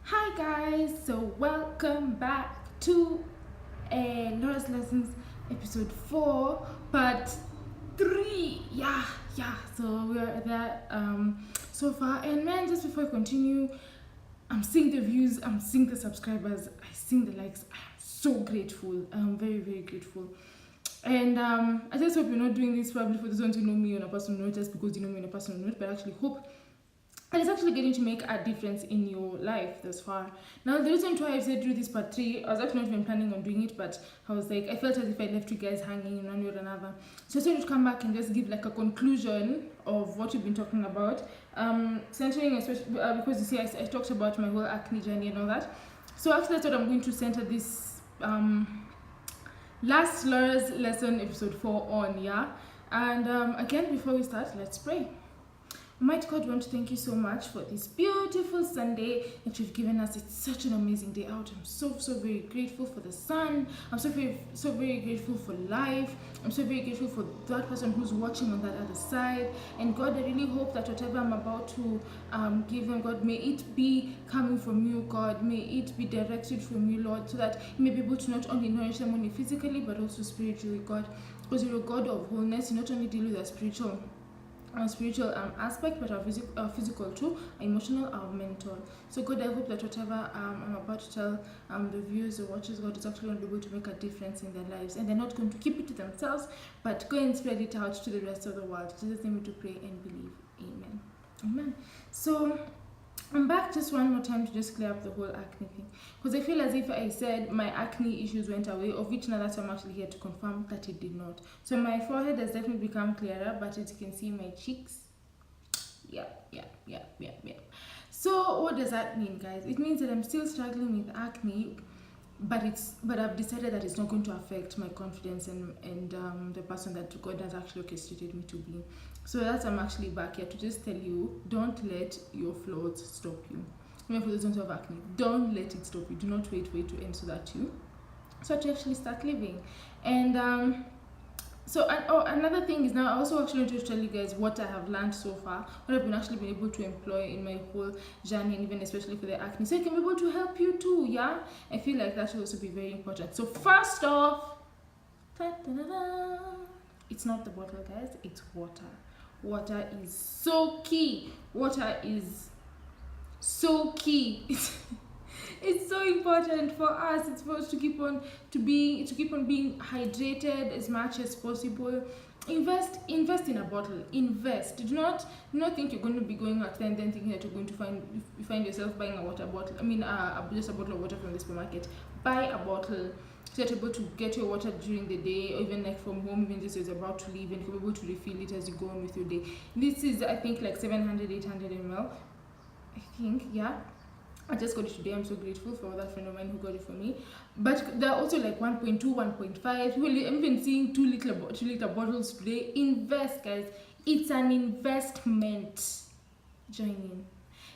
Hi guys, so welcome back to Laura's Lessons episode 4 part 3. Yeah, so we're there so far. And man, just before I continue, I'm seeing the views, I'm seeing the subscribers, I seeing the likes. I'm so grateful. I'm very, very grateful. And I just hope you're not doing this probably for those ones who know me on a personal note just because you know me on a personal note, but I actually hope and it's actually getting to make a difference in your life thus far. Now, the reason why I said do this part 3, I was actually not even planning on doing it, but I was like, I felt as if I left you guys hanging in one way or another. So I decided to come back and just give like a conclusion of what we've been talking about. Centering, especially because you see, I talked about my whole acne journey and all that. So actually, that's what I'm going to center this last Laura's lesson episode 4 on, yeah? And again, before we start, let's pray. Mighty God, we want to thank you so much for this beautiful Sunday that you've given us. It's such an amazing day out. I'm so very grateful for the sun. I'm so very grateful for life. I'm so very grateful for that person who's watching on that other side. And God, I really hope that whatever I'm about to give them, God, may it be coming from you, God. May it be directed from you, Lord, so that you may be able to not only nourish them only physically, but also spiritually, God. Because you're a God of wholeness. You not only deal with our spiritual aspect, but our physical too, our emotional, our mental. So God, I hope that whatever I'm about to tell the viewers or watchers, God, is actually going to be able to make a difference in their lives, and they're not going to keep it to themselves, but go and spread it out to the rest of the world. In Jesus' name we to pray and believe. Amen. So I'm back just one more time to just clear up the whole acne thing, because I feel as if I said my acne issues went away, of which now that's why I'm actually here to confirm that it did not. So my forehead has definitely become clearer, but as you can see, my cheeks, yeah. So what does that mean, guys? It means that I'm still struggling with acne, but I've decided that it's not going to affect my confidence and the person that God has actually orchestrated me to be. So that's I'm actually back here to just tell you, don't let your flaws stop you. Even for those who have acne, don't let it stop you. Do not wait for it to end so that you actually start living. And another thing is, now I also actually want to tell you guys what I have learned so far, what I've actually been able to employ in my whole journey, and even especially for the acne, so I can be able to help you too. Yeah, I feel like that should also be very important. So first off, it's not the bottle, guys, it's water. Water is so key. Water is so key. It's so important for us. It's for us to keep on being hydrated as much as possible. Invest in a bottle. Invest. Do not think you're going to be going out there and then thinking that you're going to find yourself buying a water bottle. Just a bottle of water from the supermarket. Buy a bottle so you're able to get your water during the day, or even like from home, even just as you're about to leave, and you're able to refill it as you go on with your day. This is, I think, like 700-800 ml. I think, yeah. I just got it today. I'm so grateful for that friend of mine who got it for me. But there are also like 1.2, 1.5. I'm even seeing 2 liter bottles today. Invest, guys. It's an investment. Join in.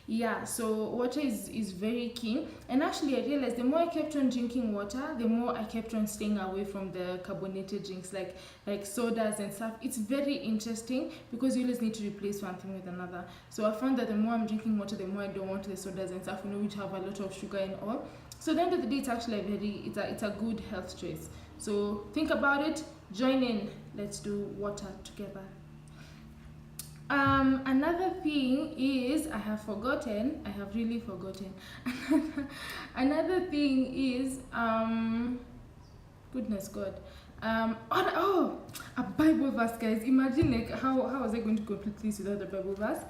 Yeah, so water is very key. And actually, I realized the more I kept on drinking water, the more I kept on staying away from the carbonated drinks like sodas and stuff. It's very interesting because you always need to replace one thing with another. So I found that the more I'm drinking water, the more I don't want the sodas and stuff, which have a lot of sugar and all. So at the end of the day, it's actually it's a good health choice. So think about it, join in, let's do water together. Another thing is, I have really forgotten. Another thing is, goodness God, a Bible verse, guys. Imagine, like, how was I going to complete this without a Bible verse?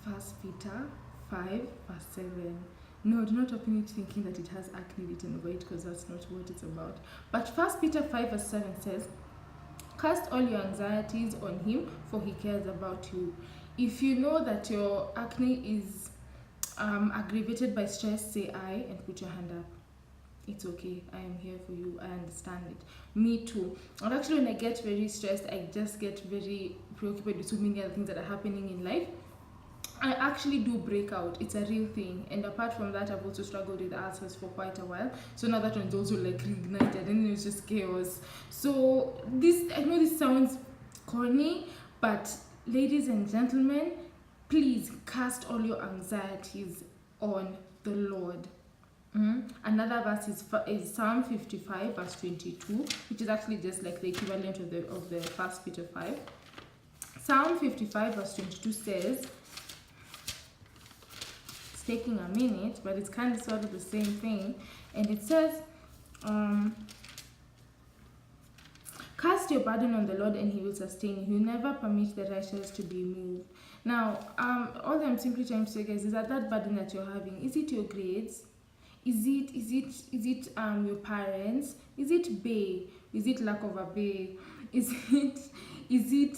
1 Peter 5 verse 7. No, do not open it thinking that it has acne written over it, because that's not what it's about. But 1 Peter 5 verse 7 says, cast all your anxieties on him, for he cares about you. If you know that your acne is aggravated by stress, say I and put your hand up. It's okay. I am here for you. I understand it. Me too. And actually, when I get very stressed, I just get very preoccupied with so many other things that are happening in life. I actually do break out. It's a real thing. And apart from that, I've also struggled with ulcers for quite a while. So now that one's also like reignited, and it's just chaos. So I know this sounds corny, but ladies and gentlemen, please cast all your anxieties on the Lord. Another verse is Psalm 55 verse 22, which is actually just like the equivalent of the 1 Peter 5. Psalm 55 verse 22 says, it's taking a minute, but it's kind of sort of the same thing, and it says, cast your burden on the Lord and he will sustain you. He will never permit the righteous to be moved. Now, all I'm simply trying to say, guys, is that burden that you're having, is it your grades? Is it your parents? Is it bay? Is it lack of a bay? Is it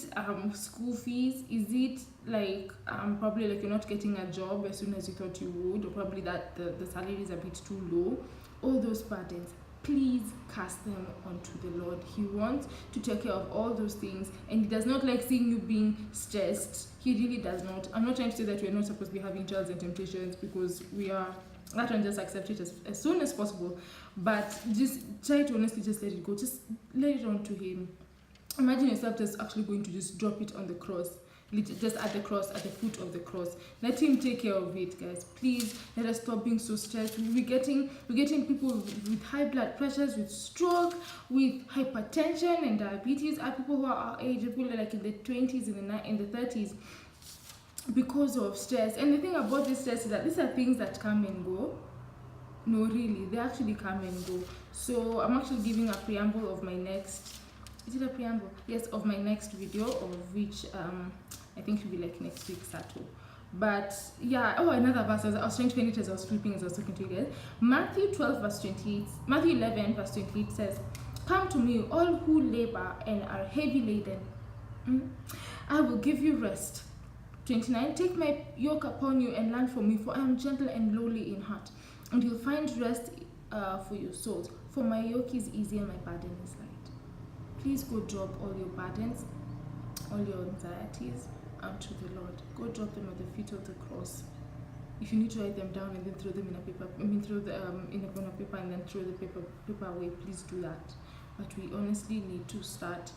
school fees? Is it like probably like you're not getting a job as soon as you thought you would, or probably that the salary is a bit too low? All those burdens, please cast them onto the Lord. He wants to take care of all those things, and he does not like seeing you being stressed. He really does not. I'm not trying to say that we're not supposed to be having trials and temptations, because we are. That one, just accept it as soon as possible, but just try to honestly just let it go. Just let it on to him. Imagine yourself just actually going to just drop it on the cross, just at the cross, at the foot of the cross. Let him take care of it, guys. Please let us stop being so stressed. We're getting people with high blood pressures, with stroke, with hypertension and diabetes. Are people who are our age, people like in the 20s, in the 30s, because of stress. And the thing about this stress is that these are things that come and go. No, really, they actually come and go. So I'm actually giving a preamble of my next, is it a preamble? Yes, of my next video, of which I think will be like next week Saturday. But yeah, another verse. I was trying to find it as I was flipping, as I was talking to you guys. Matthew 11 verse 28 says, come to me, all who labor and are heavy laden, I will give you rest. 29, take my yoke upon you and learn from me, for I am gentle and lowly in heart, and you'll find rest for your souls. For my yoke is easy and my burden is light. Please go drop all your burdens, all your anxieties unto the Lord. Go drop them at the feet of the cross. If you need to write them down and then throw them in a paper, throw them in a corner of paper and then throw the paper away, please do that. But we honestly need to start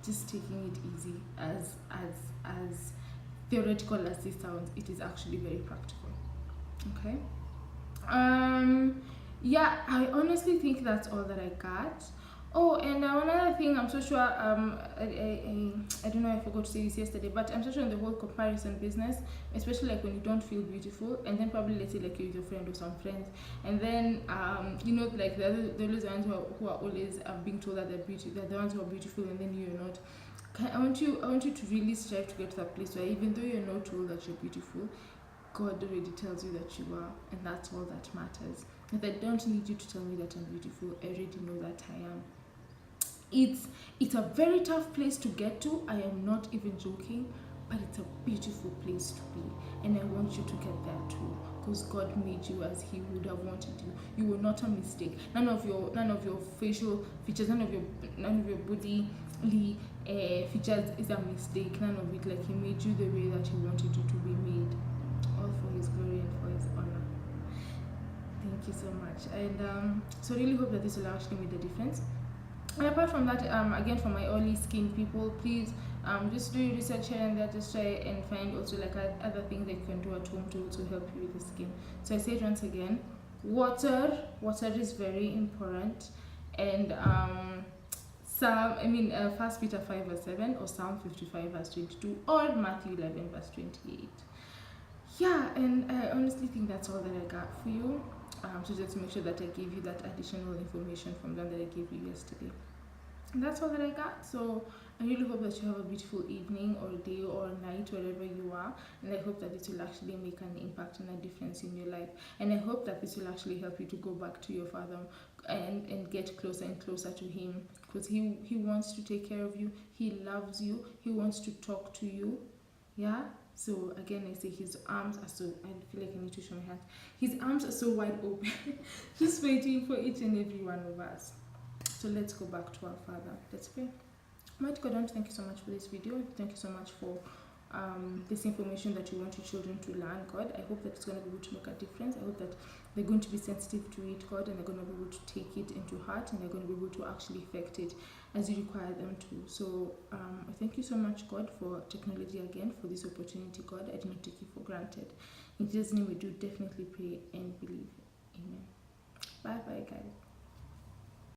just taking it easy. As theoretical as this sounds, it is actually very practical. Okay. Yeah, I honestly think that's all that I got. And another thing, I'm so sure, I don't know, I forgot to say this yesterday, but I'm so sure in the whole comparison business, especially like when you don't feel beautiful, and then probably let's say like you're with your friend or some friends, and then like the ones who are always being told that they're the ones who are beautiful, and then you're not. I want you to really strive to get to that place where even though you're not told that you're beautiful, God already tells you that you are, and that's all that matters. And I don't need you to tell me that I'm beautiful. I already know that I am. It's a very tough place to get to. I am not even joking, but it's a beautiful place to be, and I want you to get there too, because God made you as He would have wanted you. You were not a mistake. None of your facial features, none of your bodily features is a mistake. None of it. Like He made you the way that He wanted you to be made, all for His glory and for His honor. Thank you so much, and so I really hope that this will actually make a difference. And apart from that, again, for my oily skin people, please just do your research here and there, just try and find also like other things that you can do at home to help you with the skin. So I say it once again, water is very important, and 1 Peter 5 verse 7, or Psalm 55 verse 22, or Matthew 11 verse 28. Yeah, and I honestly think that's all that I got for you. So just to make sure that I gave you that additional information from them that I gave you yesterday. And that's all that I got. So I really hope that you have a beautiful evening or day or night wherever you are, and I hope that this will actually make an impact and a difference in your life, and I hope that this will actually help you to go back to your Father and get closer and closer to Him, because he wants to take care of you. He loves you. He wants to talk to you. Yeah. So again, I say His arms are so, I feel like I need to show my hands. His arms are so wide open, just waiting for each and every one of us. So let's go back to our Father. Let's pray. Mighty God, I want to thank you so much for this video. Thank you so much for this information that you want your children to learn, God. I hope that it's going to be able to make a difference. I hope that they're going to be sensitive to it, God, and they're going to be able to take it into heart, and they're going to be able to actually affect it as you require them to. So I thank you so much, God, for technology again, for this opportunity, God. I do not take it for granted. In Jesus' name we do definitely pray and believe. Amen. Bye bye, guys.